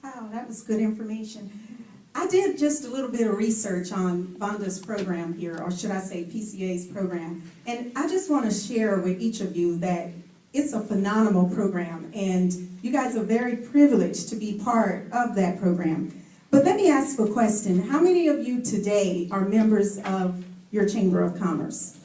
Wow, that was good information. I did just a little bit of research on Vonda's program here, or should I say PCA's program, and I just want to share with each of you that it's a phenomenal program, and you guys are very privileged to be part of that program. But let me ask a question. How many of you today are members of your Chamber of Commerce?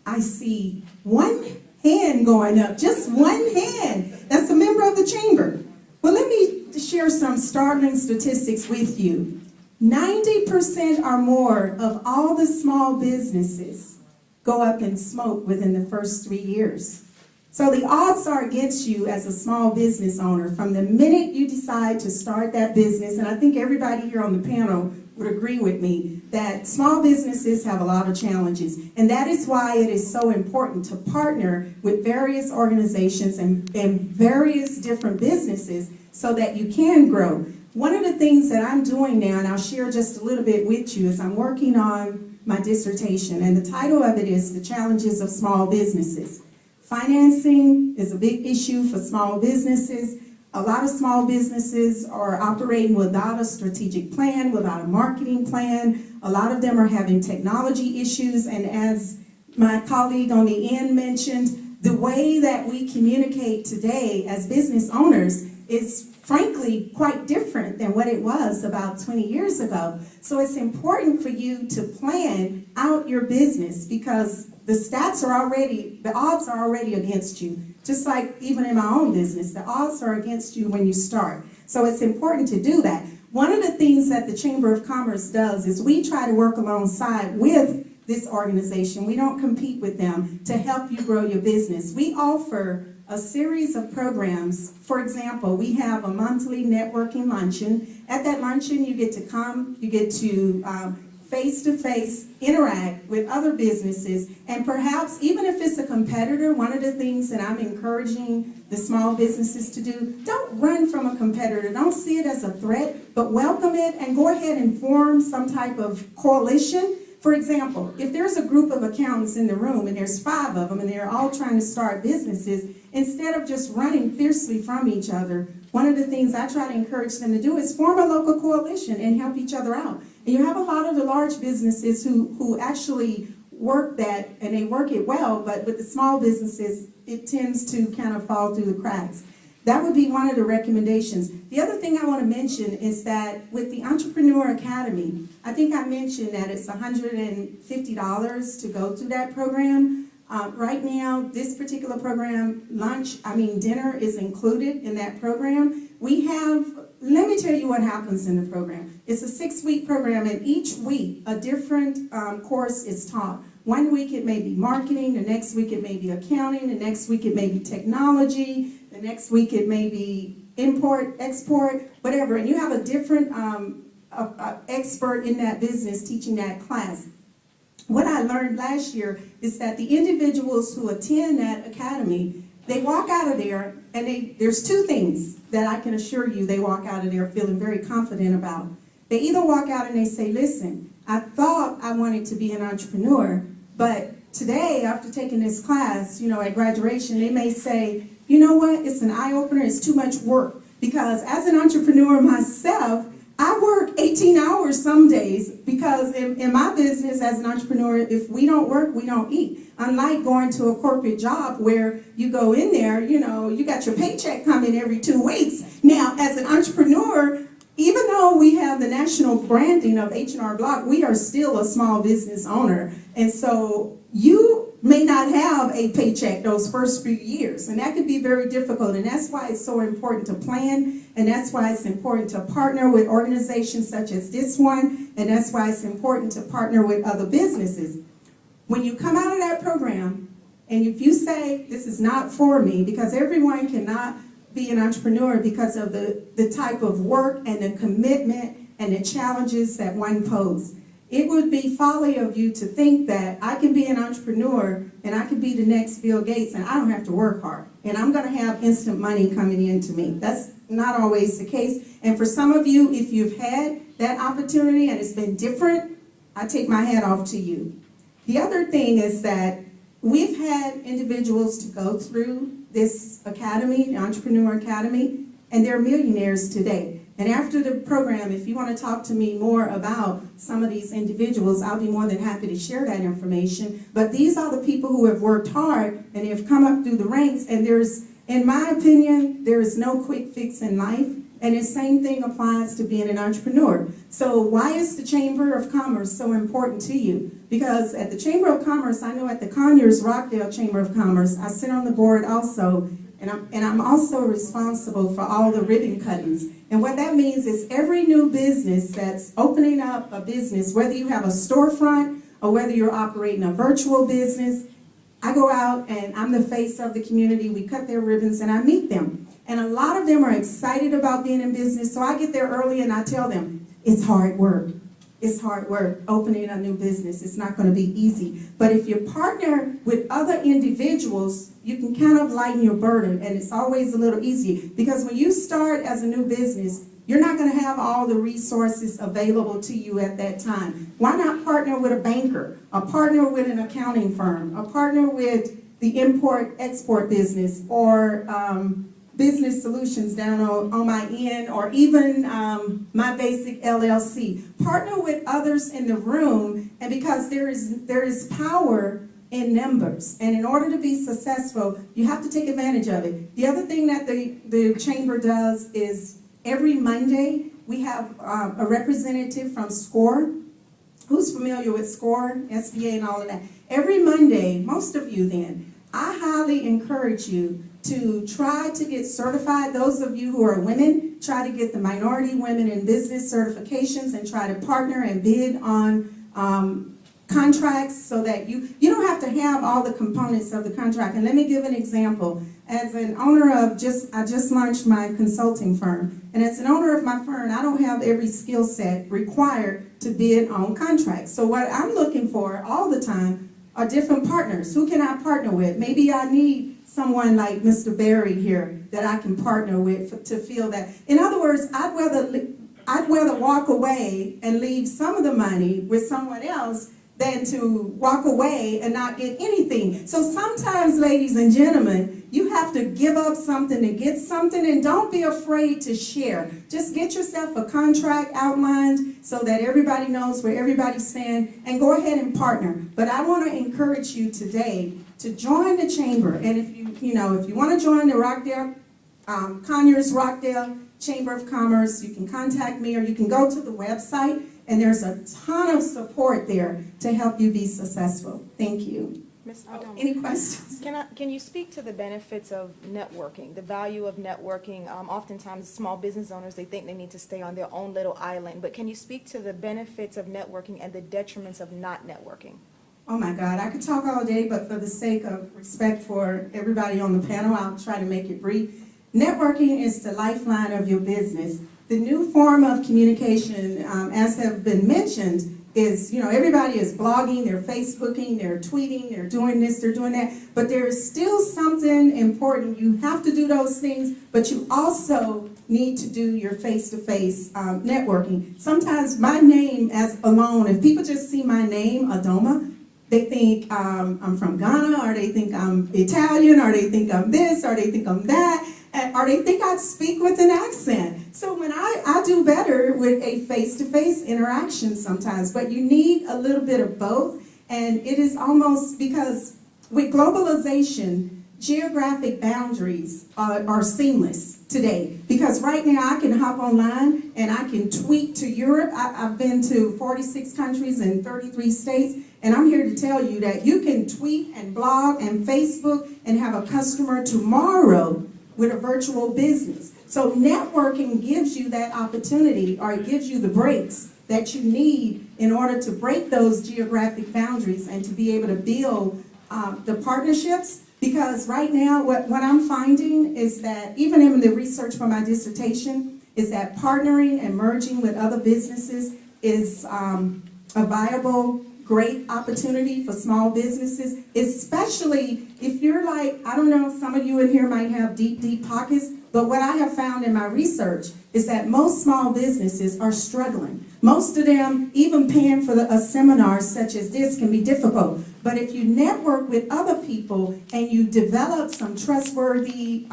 I see one hand going up, just one hand. That's a member of the Chamber. Well, let me share some startling statistics with you. 90% or more of all the small businesses go up in smoke within the first 3 years. So the odds are against you as a small business owner from the minute you decide to start that business, and I think everybody here on the panel would agree with me that small businesses have a lot of challenges, and that is why it is so important to partner with various organizations and various different businesses so that you can grow. One of the things that I'm doing now, and I'll share just a little bit with you, is I'm working on my dissertation, and the title of it is The Challenges of Small Businesses. Financing is a big issue for small businesses. A lot of small businesses are operating without a strategic plan, without a marketing plan. A lot of them are having technology issues, and as my colleague on the end mentioned, the way that we communicate today as business owners is frankly quite different than what it was about 20 years ago. So it's important for you to plan out your business because the odds are already against you. Just like even in my own business, the odds are against you when you start. So it's important to do that. One of the things that the Chamber of Commerce does is we try to work alongside with this organization. We don't compete with them to help you grow your business. We offer a series of programs. For example, we have a monthly networking luncheon. At that luncheon, you get to come, you get to face-to-face interact with other businesses, and perhaps even if it's a competitor, one of the things that I'm encouraging the small businesses to do, don't run from a competitor, don't see it as a threat, but welcome it and go ahead and form some type of coalition. For example, if there's a group of accountants in the room and there's 5 of them and they're all trying to start businesses, instead of just running fiercely from each other, one of the things I try to encourage them to do is form a local coalition and help each other out. And you have a lot of the large businesses who actually work that, and they work it well, but with the small businesses, it tends to kind of fall through the cracks. That would be one of the recommendations. The other thing I want to mention is that with the Entrepreneur Academy, I think I mentioned that it's $150 to go through that program. Right now, this particular program, dinner is included in that program. Let me tell you what happens in the program. It's a 6-week program, and each week a different course is taught. One week it may be marketing, the next week it may be accounting, the next week it may be technology, the next week it may be import, export, whatever. And you have a different expert in that business teaching that class. What I learned last year is that the individuals who attend that academy, they walk out of there, and there's 2 things that I can assure you they walk out of there feeling very confident about. They either walk out and they say, listen, I thought I wanted to be an entrepreneur, but today, after taking this class, at graduation, they may say, you know what, it's an eye-opener, it's too much work. Because as an entrepreneur myself, I work 18 hours some days because in my business as an entrepreneur, if we don't work, we don't eat. Unlike going to a corporate job where you go in there, you got your paycheck coming every 2 weeks. Now, as an entrepreneur, even though we have the national branding of H&R Block, we are still a small business owner. And so you may not have a paycheck those first few years, and that can be very difficult, and that's why it's so important to plan, and that's why it's important to partner with organizations such as this one, and that's why it's important to partner with other businesses. When you come out of that program, and if you say, this is not for me, because everyone cannot be an entrepreneur because of the type of work and the commitment and the challenges that one poses. It would be folly of you to think that I can be an entrepreneur and I can be the next Bill Gates and I don't have to work hard and I'm going to have instant money coming into me. That's not always the case. And for some of you, if you've had that opportunity and it's been different, I take my hat off to you. The other thing is that we've had individuals to go through this academy, the Entrepreneur Academy, and they're millionaires today. And after the program, if you want to talk to me more about some of these individuals, I'll be more than happy to share that information. But these are the people who have worked hard and have come up through the ranks. And there's, in my opinion, there is no quick fix in life. And the same thing applies to being an entrepreneur. So why is the Chamber of Commerce so important to you? Because at the Chamber of Commerce, I know at the Conyers Rockdale Chamber of Commerce, I sit on the board also, and I'm also responsible for all the ribbon cuttings. And what that means is every new business that's opening up a business, whether you have a storefront or whether you're operating a virtual business, I go out and I'm the face of the community. We cut their ribbons and I meet them. And a lot of them are excited about being in business, so I get there early and I tell them, it's hard work. It's hard work opening a new business. It's not going to be easy. But if you partner with other individuals, you can kind of lighten your burden, and it's always a little easier. Because when you start as a new business, you're not going to have all the resources available to you at that time. Why not partner with a banker, or partner with an accounting firm, or partner with the import-export business, or business solutions down on my end, or even my basic LLC. Partner with others in the room, and because there is power in numbers, and in order to be successful, you have to take advantage of it. The other thing that the Chamber does is every Monday we have a representative from SCORE. Who's familiar with SCORE, SBA, and all of that? Every Monday, most of you then, I highly encourage you to try to get certified. Those of you who are women, try to get the Minority Women in Business certifications and try to partner and bid on contracts so that you don't have to have all the components of the contract. And let me give an example. As an owner of I just launched my consulting firm. And as an owner of my firm, I don't have every skill set required to bid on contracts. So what I'm looking for all the time are different partners. Who can I partner with? Maybe I need someone like Mr. Barry here that I can partner with to feel that. In other words, I'd rather walk away and leave some of the money with someone else than to walk away and not get anything. So sometimes, ladies and gentlemen, you have to give up something to get something, and don't be afraid to share. Just get yourself a contract outlined so that everybody knows where everybody stands, and go ahead and partner. But I want to encourage you today to join the Chamber. And if you want to join the Rockdale, Conyers Rockdale Chamber of Commerce, you can contact me, or you can go to the website, and there's a ton of support there to help you be successful. Thank you. Ms. Adoma, Any questions? can you speak to the benefits of networking, the value of networking? Oftentimes, small business owners, they think they need to stay on their own little island. But can you speak to the benefits of networking and the detriments of not networking? Oh my God, I could talk all day, but for the sake of respect for everybody on the panel, I'll try to make it brief. Networking is the lifeline of your business. The new form of communication, as have been mentioned, is, everybody is blogging, they're Facebooking, they're tweeting, they're doing this, they're doing that, but there is still something important. You have to do those things, but you also need to do your face-to-face networking. Sometimes my name as alone, if people just see my name, Adoma, they think I'm from Ghana, or they think I'm Italian, or they think I'm this, or they think I'm that, or they think I speak with an accent. So when I do better with a face-to-face interaction sometimes, but you need a little bit of both. And it is almost because with globalization, geographic boundaries are seamless today. Because right now I can hop online and I can tweet to Europe. I've been to 46 countries and 33 states. And I'm here to tell you that you can tweet and blog and Facebook and have a customer tomorrow with a virtual business. So networking gives you that opportunity, or it gives you the breaks that you need in order to break those geographic boundaries and to be able to build the partnerships. Because right now, what I'm finding is that, even in the research for my dissertation, is that partnering and merging with other businesses is a viable, great opportunity for small businesses, especially if you're like, I don't know, some of you in here might have deep, deep pockets, but what I have found in my research is that most small businesses are struggling. Most of them, even paying for a seminar such as this, can be difficult. But if you network with other people and you develop some trustworthy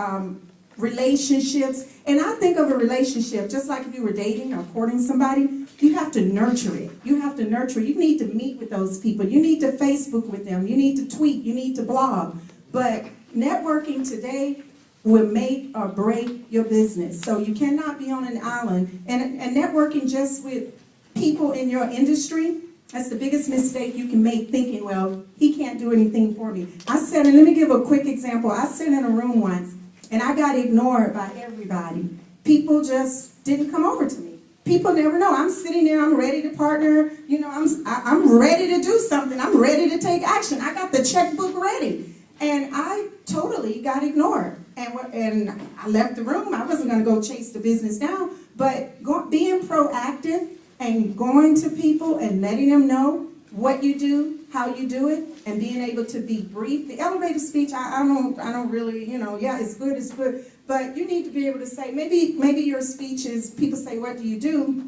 relationships. And I think of a relationship just like if you were dating or courting somebody, you have to nurture it. You have to nurture it. You need to meet with those people. You need to Facebook with them. You need to tweet. You need to blog. But networking today will make or break your business. So you cannot be on an island. And networking just with people in your industry, that's the biggest mistake you can make, thinking, well, he can't do anything for me. And let me give a quick example. I sat in a room once, and I got ignored by everybody. People just didn't come over to me. People never know. I'm sitting there, I'm ready to partner. You know, I'm ready to do something. I'm ready to take action. I got the checkbook ready. And I totally got ignored. And I left the room. I wasn't going to go chase the business down. But being proactive and going to people and letting them know what you do, how you do it, and being able to be brief. The elevator speech, I don't really, yeah, it's good. But you need to be able to say, maybe your speech is, people say, what do you do?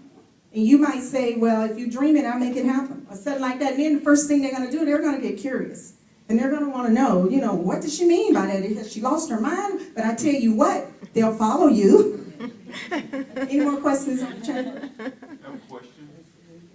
And you might say, well, if you dream it, I'll make it happen. Or something like that. And then the first thing they're going to do, they're going to get curious. And they're going to want to know, what does she mean by that? Has she lost her mind? But I tell you what, they'll follow you. Any more questions on the chamber? I have a question.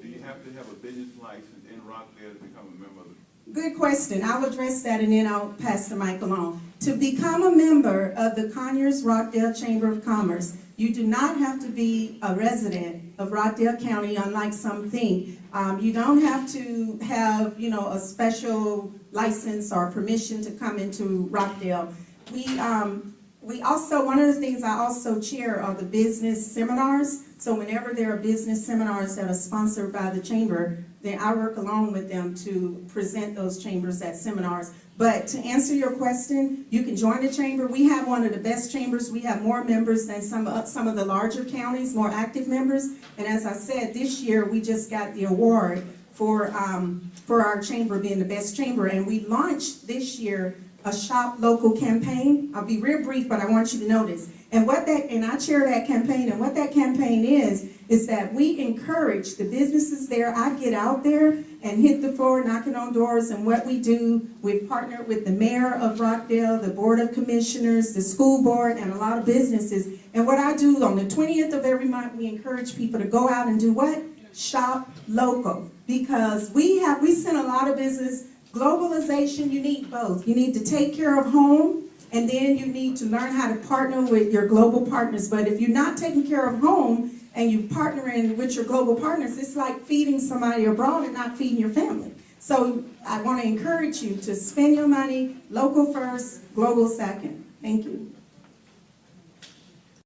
Do you have to have a business license in Rockdale to become a member of the... Good question. I'll address that and then I'll pass the mic along. To become a member of the Conyers-Rockdale Chamber of Commerce, you do not have to be a resident of Rockdale County, unlike some think. You don't have to have, a special license or permission to come into Rockdale. We also, one of the things I also chair are the business seminars. So whenever there are business seminars that are sponsored by the chamber, then I work along with them to present those chambers at seminars. But to answer your question, you can join the chamber. We have one of the best chambers. We have more members than some of the larger counties, more active members. And as I said, this year we just got the award for our chamber being the best chamber. And we launched this year a Shop Local campaign. I'll be real brief, but I want you to know this. And I chair that campaign, and what that campaign is that we encourage the businesses there. I get out there and hit the floor, knocking on doors, and what we do, we've partnered with the mayor of Rockdale, the board of commissioners, the school board, and a lot of businesses. And what I do on the 20th of every month, we encourage people to go out and do what? Shop local. Because we send a lot of business. Globalization, you need both. You need to take care of home, and then you need to learn how to partner with your global partners. But if you're not taking care of home and you're partnering with your global partners, it's like feeding somebody abroad and not feeding your family. So I want to encourage you to spend your money local first, global second. Thank you.